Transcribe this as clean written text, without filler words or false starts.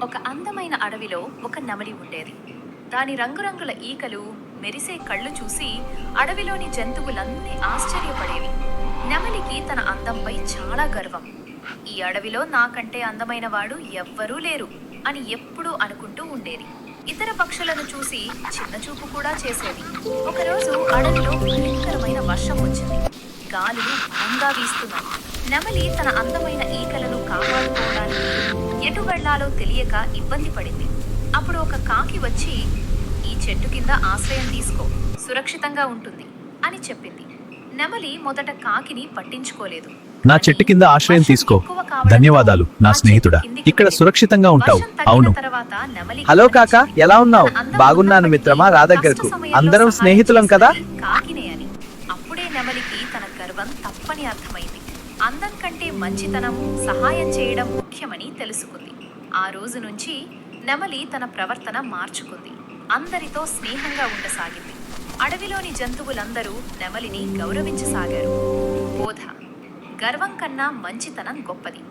ఒక అందమైన అడవిలో ఒక నెమలి ఉండేది. దాని రంగురంగుల ఈకలు, మెరిసే కళ్ళు చూసి అడవిలోని జంతువులన్నీ ఆశ్చర్యపడేవి. నెమలికి తన అందంపై చాలా గర్వం. ఈ అడవిలో నాకంటే అందమైన వాడు ఎవ్వరూ లేరు అని ఎప్పుడూ అనుకుంటూ ఉండేది. ఇతర పక్షులను చూసి చిన్నచూపు కూడా చేసేది. ఒకరోజు అడవిలో భయంకరమైన వర్షం వచ్చింది. గాలులు బలంగా వీస్తున్నాయి. నెమలి తన అందమైన ఈకలను కాపాడుకోవడానికి ఎటు వెళ్లాలో తెలియక ఇబ్బంది పడింది. అప్పుడు ఒక కాకి వచ్చి, "ఈ చెట్టు కింద ఆశ్రయం తీసుకో, సురక్షితంగా ఉంటుంది" అని చెప్పింది. నెమలి మొదట కాకిని పట్టించుకోలేదు. నా చెట్టు కింద ఆశ్రయం తీసుకో. ధన్యవాదాలు నా స్నేహితుడా, ఇక్కడ సురక్షితంగా ఉంటావు. అవును. హలో కాక, ఎలా ఉన్నావు? బాగున్నాను మిత్రమా, రా దగ్గరకు. అందరం స్నేహితులం కదా. కాకినే అని అప్పుడే నెమలికి తన గర్వం తప్పని అర్థమైంది. అందం కంటే మంచితనం, సహాయం చేయడం ముఖ్యమని తెలుసుకుంది. ఆ రోజు నుంచి నెమలి తన ప్రవర్తన మార్చుకుంది. అందరితో స్నేహంగా ఉండసాగింది. అడవిలోని జంతువులందరూ నెమలిని గౌరవించసాగారు. బోధ: గర్వం కన్నా మంచితనం గొప్పది.